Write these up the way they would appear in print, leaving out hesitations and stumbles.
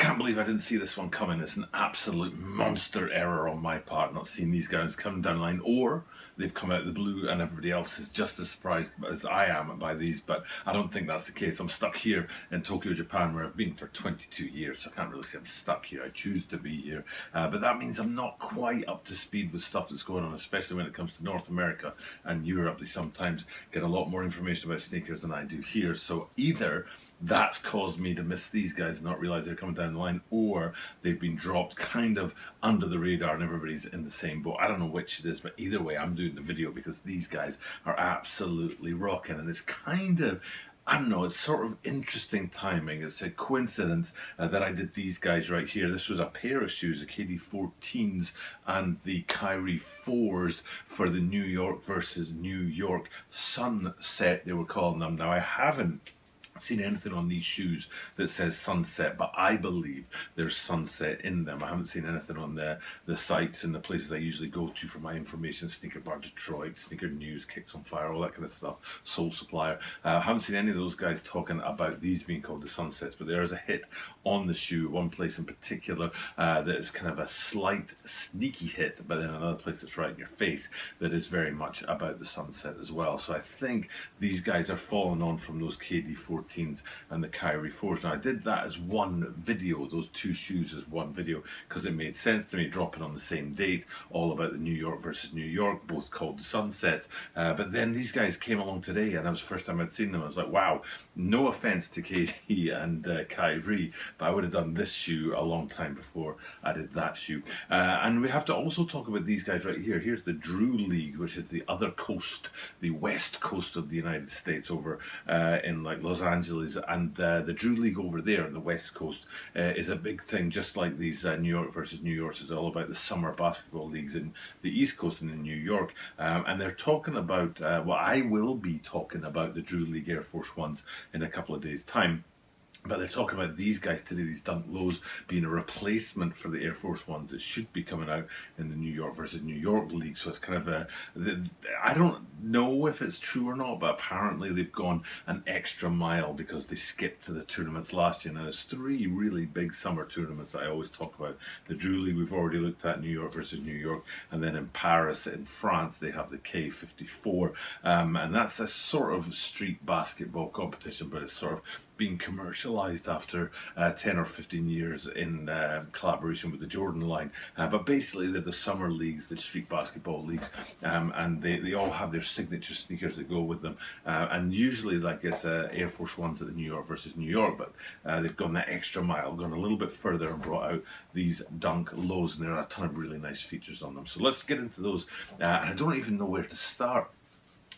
can't believe I didn't see this one coming. It's an absolute monster error on my part not seeing these guys coming down the line, or they've come out of the blue and everybody else is just as surprised as I am by these, but I don't think that's the case. I'm stuck here in Tokyo, Japan, where I've been for 22 years, so I can't really say I'm stuck here. I choose to be here, but that means I'm not quite up to speed with stuff that's going on, especially when it comes to North America and Europe. They sometimes get a lot more information about sneakers than I do here, so either that's caused me to miss these guys and not realize they're coming down the line, or they've been dropped kind of under the radar and everybody's in the same boat. I don't know which it is, but either way, I'm doing the video because these guys are absolutely rocking, and it's kind of, I don't know, it's sort of interesting timing. It's a coincidence that I did these guys right here. This was a pair of shoes, the KD14s and the Kyrie 4s for the New York versus New York Sunset, they were calling them. Now, I haven't seen anything on these shoes that says Sunset, but I believe there's Sunset in them. I haven't seen anything on the sites and the places I usually go to for my information: Sneaker Bar Detroit, Sneaker News, Kicks on Fire, all that kind of stuff, Soul Supplier. I haven't seen any of those guys talking about these being called the Sunsets, but there is a hit on the shoe, one place in particular that is kind of a slight sneaky hit, but then another place that's right in your face that is very much about the Sunset as well. So I think these guys are following on from those KD14s and the Kyrie 4s. Now, I did that as one video, those two shoes as one video, because it made sense to me, dropping on the same date, all about the New York versus New York, both called the Sunsets. But then these guys came along today, and that was the first time I'd seen them. I was like, wow, no offense to KD and Kyrie, but I would have done this shoe a long time before I did that shoe. And we have to also talk about these guys right here. Here's the Drew League, which is the other coast, the west coast of the United States, over in like Los Angeles, and the Drew League over there on the west coast is a big thing, just like these New York versus New Yorks is all about the summer basketball leagues in the East Coast and in New York, and they're talking about, well, I will be talking about the Drew League Air Force Ones in a couple of days' time. But they're talking about these guys today, these Dunk Lows, being a replacement for the Air Force Ones that should be coming out in the New York versus New York League. So it's kind of I don't know if it's true or not, but apparently they've gone an extra mile because they skipped to the tournaments last year. Now, there's three really big summer tournaments that I always talk about. The Drew League we've already looked at, New York versus New York, and then in Paris, in France, they have the K54. And that's a sort of street basketball competition, but it's sort of being commercialized after 10 or 15 years in collaboration with the Jordan line. But basically they're the summer leagues, the street basketball leagues, and they all have their signature sneakers that go with them. And usually, like it's Air Force Ones at the New York versus New York, but they've gone that extra mile, gone a little bit further and brought out these Dunk Lows, and there are a ton of really nice features on them. So let's get into those, and I don't even know where to start.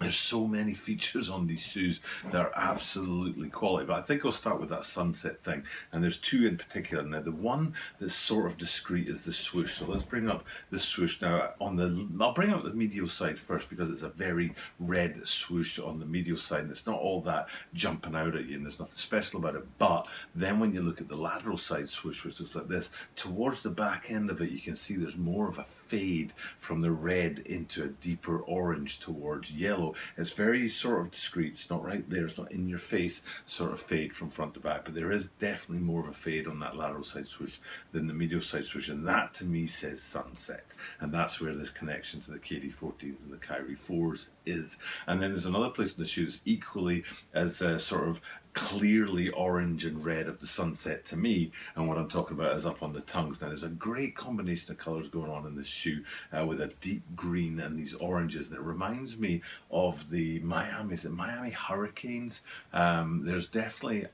There's so many features on these shoes that are absolutely quality, but I think I'll start with that Sunset thing, and there's two in particular. Now, the one that's sort of discreet is the swoosh, so let's bring up the swoosh. Now, I'll bring up the medial side first because it's a very red swoosh on the medial side, and it's not all that jumping out at you, and there's nothing special about it. But then when you look at the lateral side swoosh, which looks like this, towards the back end of it, you can see there's more of a fade from the red into a deeper orange towards yellow. It's very sort of discreet. It's not right there. It's not in your face sort of fade from front to back, but there is definitely more of a fade on that lateral side swoosh than the medial side swoosh, and that to me says Sunset, and that's where this connection to the KD14s and the Kyrie 4s is. And then there's another place in the shoe that's equally as sort of clearly orange and red of the Sunset to me, and what I'm talking about is up on the tongues. Now, there's a great combination of colours going on in this shoe with a deep green and these oranges, and it reminds me of the Miami Hurricanes. There's definitely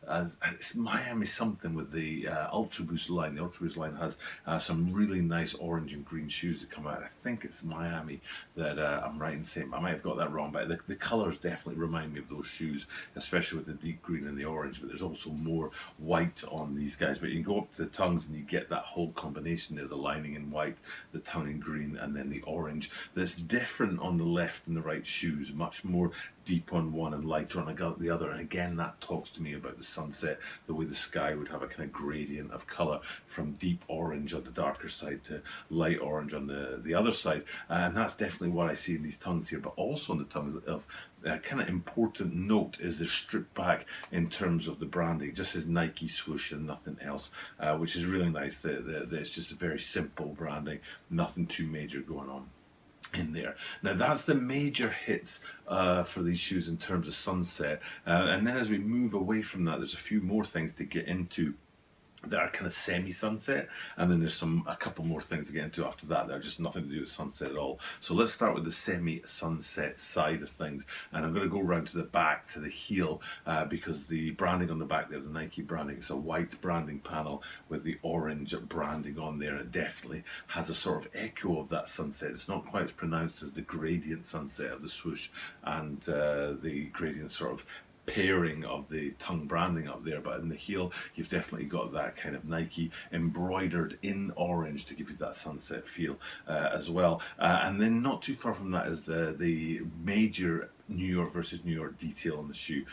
it's Miami something with the Ultra Boost line. The Ultra Boost line has some really nice orange and green shoes that come out. I think it's Miami that I'm right in saying. I might have got that wrong, but the colours definitely remind me of those shoes, especially with the deep green and the orange. But there's also more white on these guys. But you can go up to the tongues and you get that whole combination there, the lining in white, the tongue in green, and then the orange. That's different on the left and the right shoes, much more deep on one and lighter on the other. And again, that talks to me about the sunset, the way the sky would have a kind of gradient of colour from deep orange on the darker side to light orange on the other side. And that's definitely what I see in these tongues here, but also on the tongues of kind of important note is they're stripped back in terms of the branding. It just says Nike swoosh and nothing else, which is really nice. That it's just a very simple branding, nothing too major going on in there. Now that's the major hits for these shoes in terms of sunset, and then as we move away from that, there's a few more things to get into that are kind of semi-sunset, and then there's a couple more things to get into after that that are just nothing to do with sunset at all. So let's start with the semi-sunset side of things, and I'm going to go around to the back, to the heel, because the branding on the back there, the Nike branding, it's a white branding panel with the orange branding on there, and it definitely has a sort of echo of that sunset. It's not quite as pronounced as the gradient sunset of the swoosh and the gradient sort of pairing of the tongue branding up there, but in the heel you've definitely got that kind of Nike embroidered in orange to give you that sunset feel as well. And then not too far from that is the major New York versus New York detail on the shoe,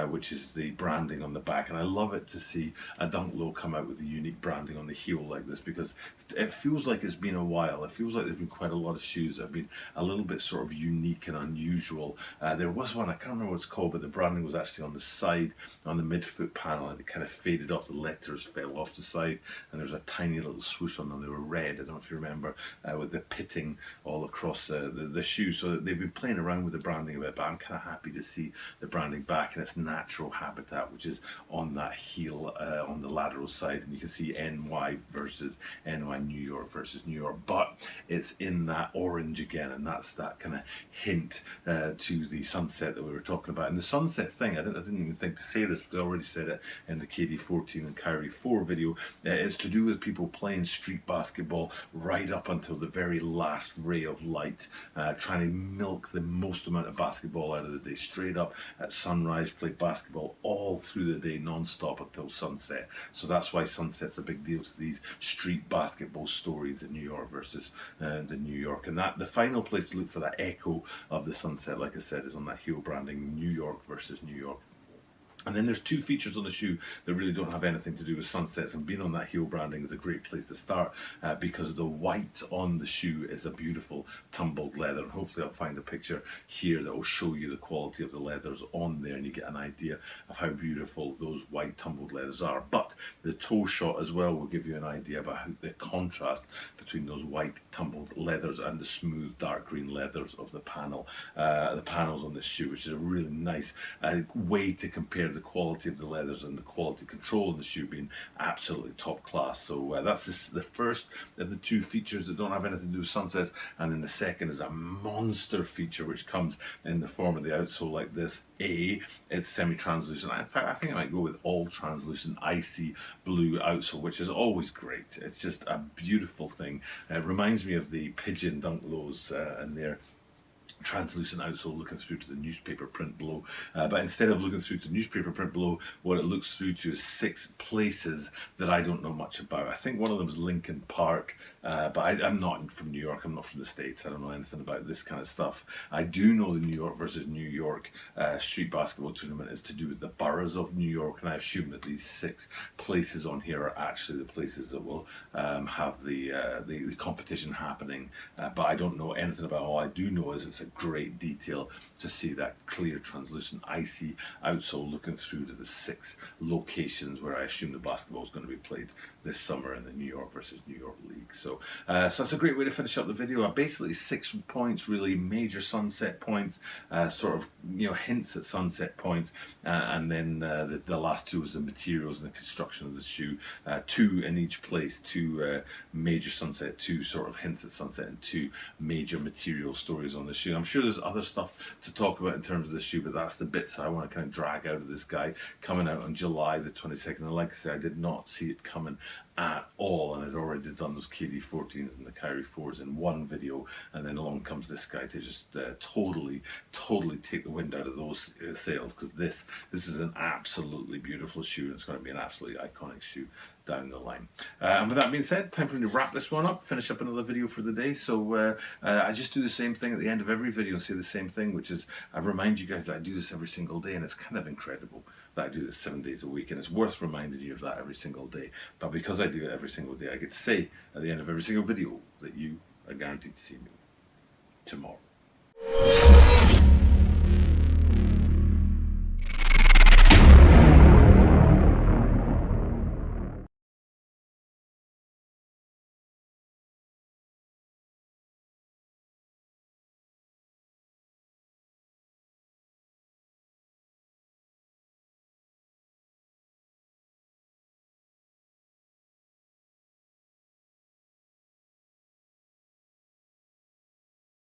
which is the branding on the back. And I love it to see a Dunk Low come out with the unique branding on the heel like this, because it feels like it's been a while. It feels like there's been quite a lot of shoes that have been a little bit sort of unique and unusual. There was one, I can't remember what it's called, but the branding was actually on the side, on the midfoot panel, and it kind of faded off. The letters fell off the side, and there's a tiny little swoosh on them. They were red, I don't know if you remember, with the pitting all across the shoe. So they've been playing around with the branding a bit, but I'm kind of happy to see the branding back in its natural habitat, which is on that heel on the lateral side, and you can see NY versus NY, New York versus New York, but it's in that orange again, and that's that kind of hint to the sunset that we were talking about. And the sunset thing, I didn't even think to say this, because I already said it in the KD14 and Kyrie 4 video. It's to do with people playing street basketball right up until the very last ray of light, trying to milk the most amount of basketball out of the day, straight up at sunrise, play basketball all through the day non-stop until sunset. So that's why sunset's a big deal to these street basketball stories in New York versus the New York. And that the final place to look for that echo of the sunset, like I said, is on that heel branding, New York versus New York. And then there's two features on the shoe that really don't have anything to do with sunsets, and being on that heel branding is a great place to start, because the white on the shoe is a beautiful tumbled leather, and hopefully I'll find a picture here that will show you the quality of the leathers on there, and you get an idea of how beautiful those white tumbled leathers are. But the toe shot as well will give you an idea about how the contrast between those white tumbled leathers and the smooth dark green leathers of the panels on this shoe, which is a really nice way to compare the quality of the leathers and the quality control in the shoe being absolutely top class. So that's the first of the two features that don't have anything to do with sunsets, and then the second is a monster feature which comes in the form of the outsole like this. It's semi-translucent. In fact, I think I might go with all translucent icy blue outsole, which is always great. It's just a beautiful thing. It reminds me of the Pigeon Dunk Lows and their translucent outsole looking through to the newspaper print below, but instead of looking through to newspaper print below, what it looks through to is 6 places that I don't know much about. I think one of them is Lincoln Park, but I'm not from New York, I'm not from the States, I don't know anything about this kind of stuff. I do know the New York versus New York street basketball tournament is to do with the boroughs of New York, and I assume that these 6 places on here are actually the places that will have the competition happening, but I don't know anything about it. All I do know is it's a great detail to see that clear translucent icy outsole looking through to the 6 locations where I assume the basketball is going to be played this summer in the New York versus New York League. So that's a great way to finish up the video. Basically 6 points, really major sunset points, sort of hints at sunset points, and then the last 2 was the materials and the construction of the shoe. 2 in each place, 2 major sunset, 2 sort of hints at sunset, and 2 major material stories on the shoe. I'm sure there's other stuff to talk about in terms of the shoe, but that's the bits I want to kind of drag out of this guy, coming out on July the 22nd. And like I said, I did not see it coming at all, and I'd already done those KD14s and the Kyrie 4s in one video, and then along comes this guy to just totally take the wind out of those sails, because this is an absolutely beautiful shoe, and it's going to be an absolutely iconic shoe down the line. And with that being said, time for me to wrap this one up, finish up another video for the day. So I just do the same thing at the end of every video, say the same thing, which is I remind you guys that I do this every single day, and it's kind of incredible that I do this 7 days a week, and it's worth reminding you of that every single day. But because I do it every single day, I get to say at the end of every single video that you are guaranteed to see me tomorrow.